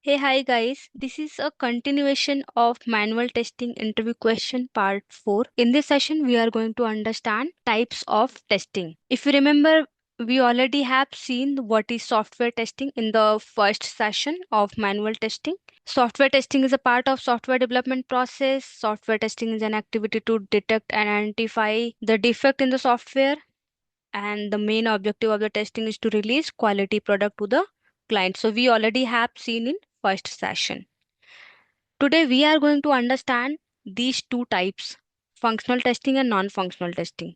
Hey, hi guys. This is a continuation of manual testing interview question part 4. In this session, we are going to understand types of testing. If you remember, we already have seen what is software testing in the first session of manual testing. Software testing is a part of software development process. Software testing is an activity to detect and identify the defect in the software, and the main objective of the testing is to release quality product to the client. So we already have seen in first session. Today we are going to understand these two types, functional testing and non-functional testing.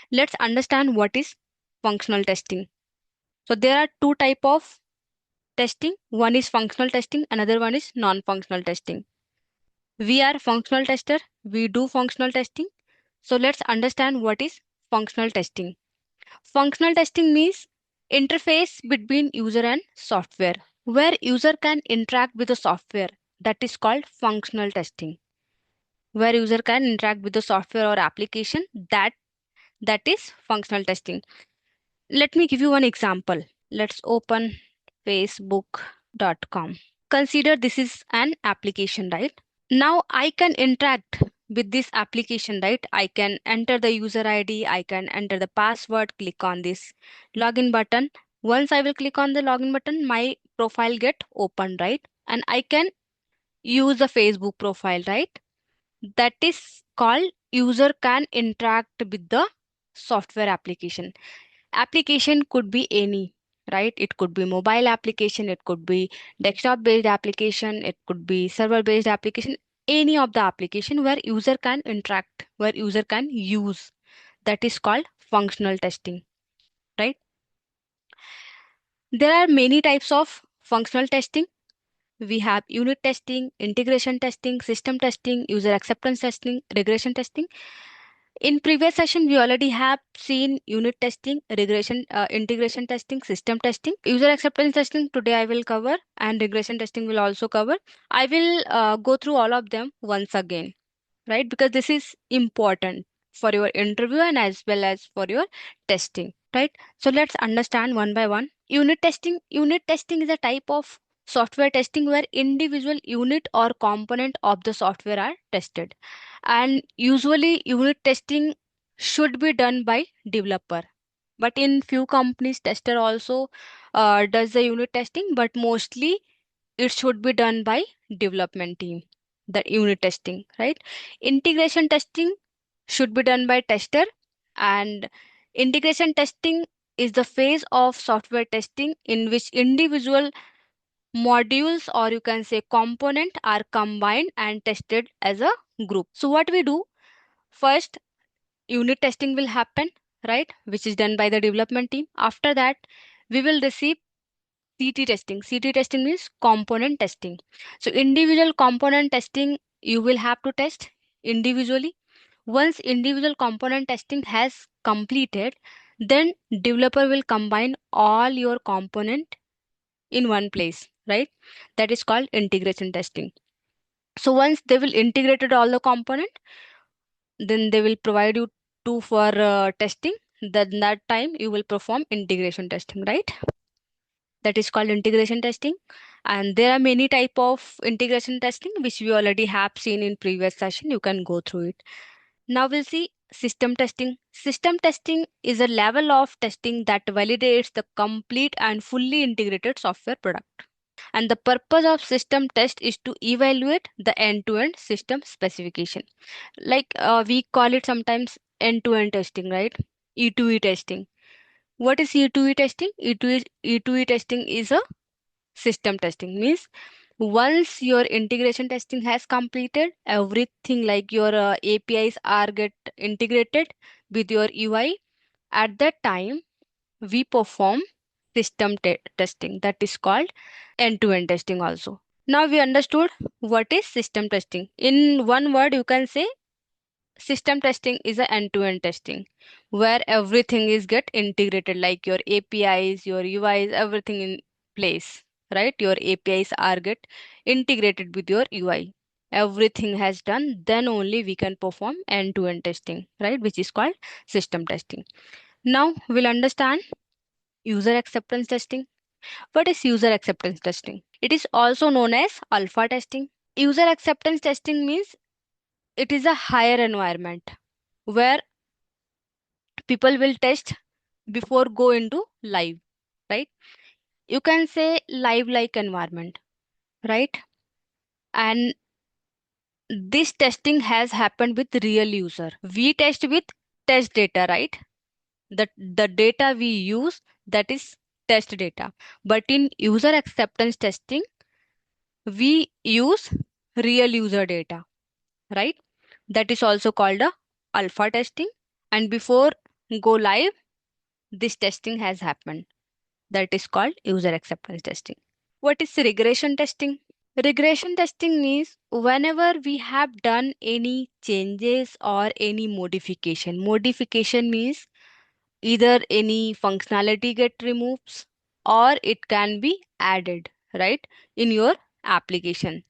Let's understand what is functional testing. So there are two type of testing. One is functional testing, another one is non-functional testing. We are functional tester, we do functional testing. So let's understand what is functional testing. Functional testing means interface between user and software, where user can interact with the software. That is called functional testing. Where user can interact with the software or application, that is functional testing. Let me give you one example. Let's open facebook.com. Consider this is an application, right? Now I can interact with this application, right? I can enter the user ID, I can enter the password, click on this login button. Once I will click on the login button, my profile get open, right? And I can use the Facebook profile, right? That is called user can interact with the software application. Application could be any, right? It could be mobile application, it could be desktop based application, it could be server based application, any of the application where user can interact, where user can use. That is called functional testing, right? There are many types of functional testing. We have unit testing, integration testing, system testing, user acceptance testing, regression testing. In previous session, we already have seen unit testing, regression, integration testing, system testing, user acceptance testing. Today I will cover, and regression testing will also cover. I will go through all of them once again, right? Because this is important for your interview and as well as for your testing, right? So let's understand one by one. Unit testing. Unit testing is a type of software testing where individual unit or component of the software are tested. And usually unit testing should be done by developer. But in few companies, tester also does the unit testing, but mostly it should be done by development team, the unit testing, right? Integration testing should be done by tester, and integration testing is the phase of software testing in which individual modules, or you can say component, are combined and tested as a group. So what we do first, unit testing will happen, right, which is done by the development team. After that, we will receive CT testing. CT testing means component testing. So individual component testing, you will have to test individually. Once individual component testing has completed, then developer will combine all your component in one place, right? That is called integration testing. So once they will integrated all the component, then they will provide you two for testing. Then that time you will perform integration testing, right? That is called integration testing. And there are many type of integration testing which we already have seen in previous session. You can go through it. Now we'll see system testing. System testing is a level of testing that validates the complete and fully integrated software product. And the purpose of system test is to evaluate the end-to-end system specification. Like we call it sometimes end-to-end testing, right? E2E testing. What is E2E testing? E2E testing is a system testing. Means once your integration testing has completed, everything like your APIs are get integrated with your UI. At that time, we perform system testing. That is called end-to-end testing also. Now we understood what is system testing. In one word, you can say system testing is a end-to-end testing where everything is get integrated, like your APIs, your UIs, everything in place, right? Your APIs are get integrated with your UI. Everything has done, then only we can perform end-to-end testing, right? Which is called system testing. Now we'll understand user acceptance testing. What is user acceptance testing? It is also known as alpha testing. User acceptance testing means it is a higher environment where people will test before go into live, right? You can say live like environment, right? And this testing has happened with real user. We test with test data, right? The data we use, that is test data. But in user acceptance testing, we use real user data, right? That is also called a alpha testing. And before go live, this testing has happened. That is called user acceptance testing. What is regression testing? Regression testing means whenever we have done any changes or any modification. Modification means either any functionality get removes or it can be added, right, in your application.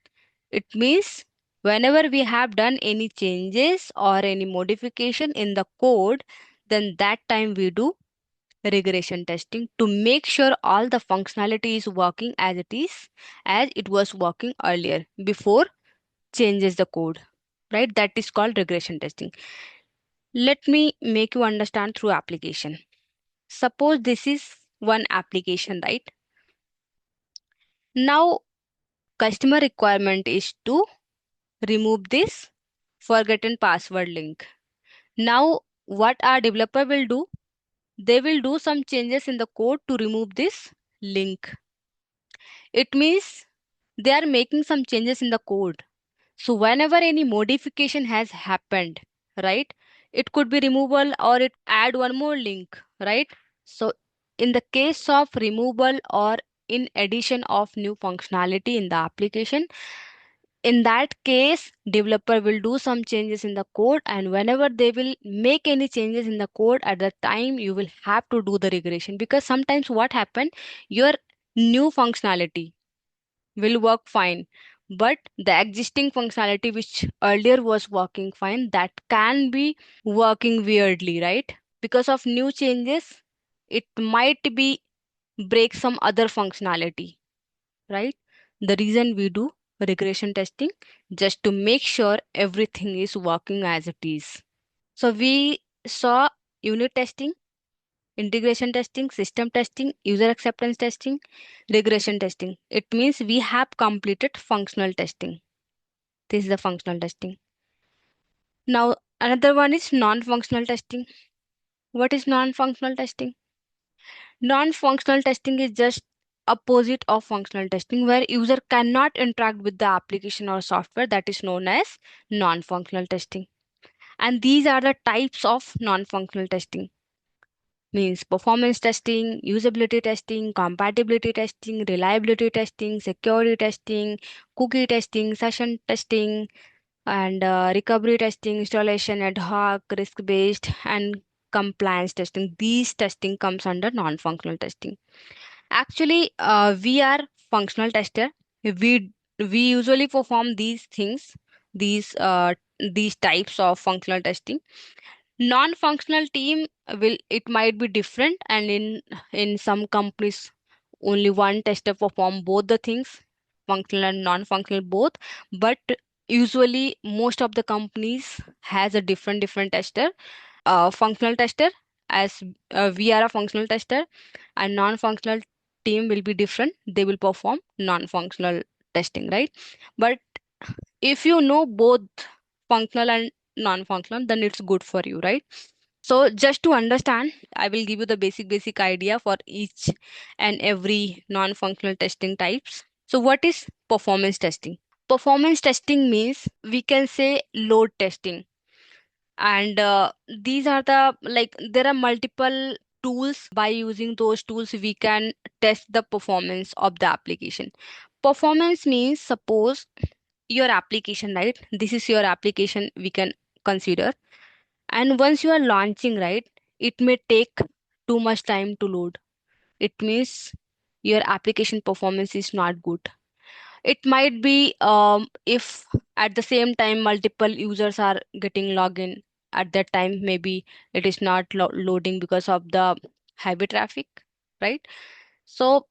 It means whenever we have done any changes or any modification in the code, then that time we do regression testing to make sure all the functionality is working as it is, as it was working earlier before changes the code, right? That is called regression testing. Let me make you understand through application. Suppose this is one application, right? Now customer requirement is to remove this forgotten password link. Now what our developer will do, they will do some changes in the code to remove this link. It means they are making some changes in the code. So whenever any modification has happened, right, it could be removal or it add one more link, right? So in the case of removal or in addition of new functionality in the application, in that case developer will do some changes in the code, and whenever they will make any changes in the code, at the time you will have to do the regression, because sometimes what happen, your new functionality will work fine, but the existing functionality which earlier was working fine, that can be working weirdly, right? Because of new changes, it might be break some other functionality, right? The reason we do regression testing, just to make sure everything is working as it is. So we saw unit testing, integration testing, system testing, user acceptance testing, regression testing. It means we have completed functional testing. This is the functional testing. Now, another one is non-functional testing. What is non-functional testing? Non-functional testing is just opposite of functional testing, where user cannot interact with the application or software. That is known as non-functional testing. And these are the types of non-functional testing. Means performance testing, usability testing, compatibility testing, reliability testing, security testing, cookie testing, session testing, and recovery testing, installation ad hoc, risk based, and compliance testing. These testing comes under non-functional testing. Actually, we are functional tester. We usually perform these things, these types of functional testing. Non-functional team will, it might be different, and in some companies only one tester perform both the things, functional and non-functional both. But usually most of the companies has a different tester, functional tester, as we are a functional tester, and non-functional team will be different, they will perform non-functional testing, right? But if you know both functional and non-functional, then it's good for you, right? So just to understand, I will give you the basic idea for each and every non-functional testing types. So what is performance testing? Performance testing means we can say load testing. And these are the, like, there are multiple tools. By using those tools we can test the performance of the application. Performance means, suppose your application, right, this is your application we can consider, and once you are launching, right, it may take too much time to load. It means your application performance is not good. It might be if at the same time multiple users are getting login, at that time maybe it is not loading because of the heavy traffic, right? So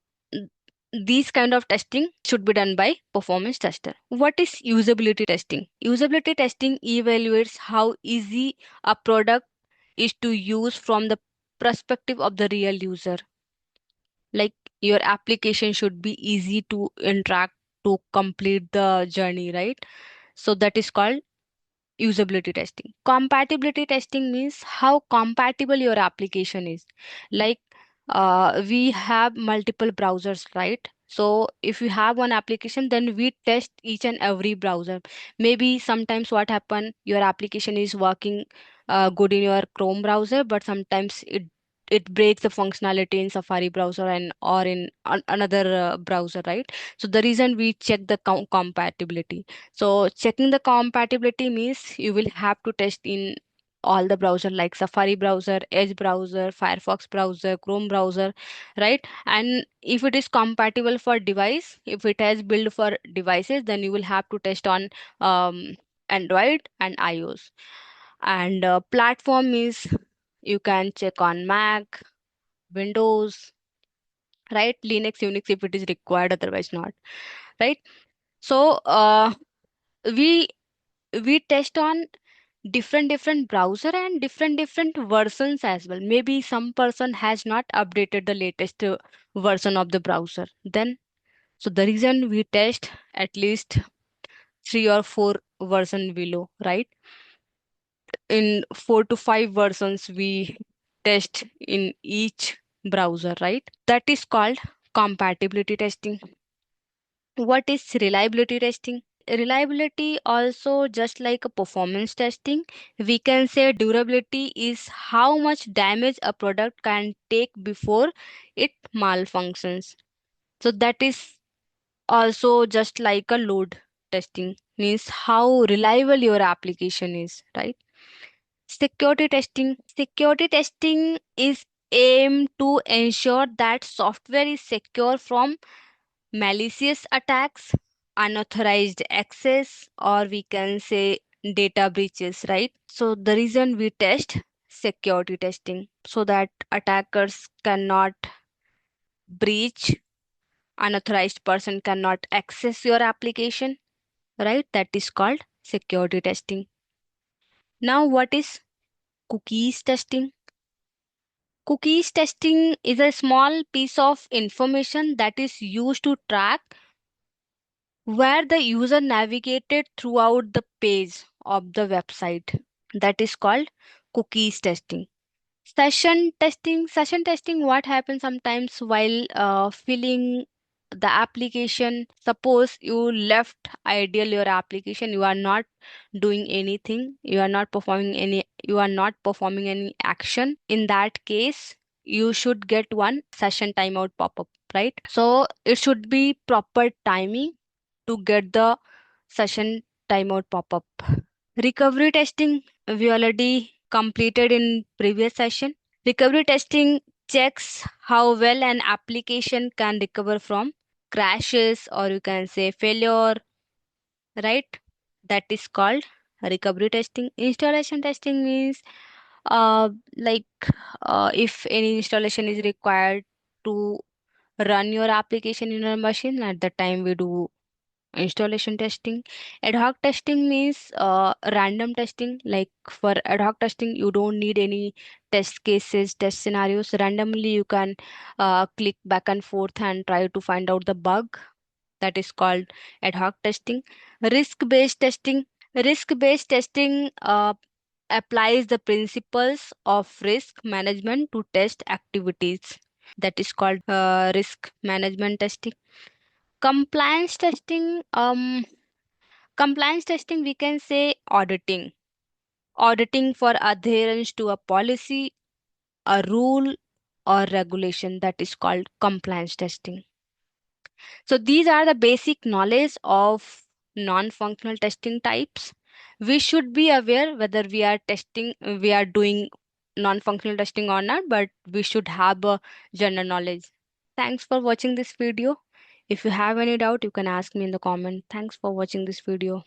these kind of testing should be done by performance tester. What is usability testing? Usability testing evaluates how easy a product is to use from the perspective of the real user. Like your application should be easy to interact to complete the journey, right? So that is called usability testing. Compatibility testing means how compatible your application is. Like we have multiple browsers, right? So if you have one application, then we test each and every browser. Maybe sometimes what happen, your application is working good in your Chrome browser, but sometimes it breaks the functionality in Safari browser and or in another browser, right? So the reason we check the compatibility. So checking the compatibility means you will have to test in all the browser like Safari browser, Edge browser, Firefox browser, Chrome browser, right? And if it is compatible for device, if it has built for devices, then you will have to test on Android and iOS. And platform is you can check on Mac, Windows, right? Linux, Unix if it is required, otherwise not, right? So we we test on different browser and different versions as well. Maybe some person has not updated the latest version of the browser, then so the reason we test at least three or four version below, right? In 4 to 5 versions we test in each browser, right? That is called compatibility testing. What is reliability testing? Reliability also just like a performance testing, we can say durability is how much damage a product can take before it malfunctions. So that is also just like a load testing, means how reliable your application is, right? Security testing is aimed to ensure that software is secure from malicious attacks, unauthorized access, or we can say data breaches, right? So the reason we test security testing so that attackers cannot breach, unauthorized person cannot access your application, right? That is called security testing. Now, what is cookies testing? Cookies testing is a small piece of information that is used to track where the user navigated throughout the page of the website. That is called cookies testing. Session testing, what happens sometimes while filling the application. Suppose you left ideal your application, you are not doing anything, you are not performing any action. In that case, you should get one session timeout pop-up, right? So it should be proper timing to get the session timeout pop-up. Recovery testing, we already completed in previous session. Recovery testing checks how well an application can recover from crashes or you can say failure, right? That is called recovery testing. Installation testing means uh, like if any installation is required to run your application in your machine, at the time we do installation testing. Ad hoc testing means random testing. Like for ad hoc testing, you don't need any test cases, test scenarios. Randomly, you can click back and forth and try to find out the bug. That is called ad hoc testing. Risk-based testing. Risk-based testing applies the principles of risk management to test activities. That is called risk management testing. Compliance testing, compliance testing, we can say auditing. Auditing for adherence to a policy, a rule, or regulation, that is called compliance testing. So these are the basic knowledge of non-functional testing types. We should be aware whether we are doing non-functional testing or not, but we should have a general knowledge. Thanks for watching this video. If you have any doubt, you can ask me in the comment. Thanks for watching this video.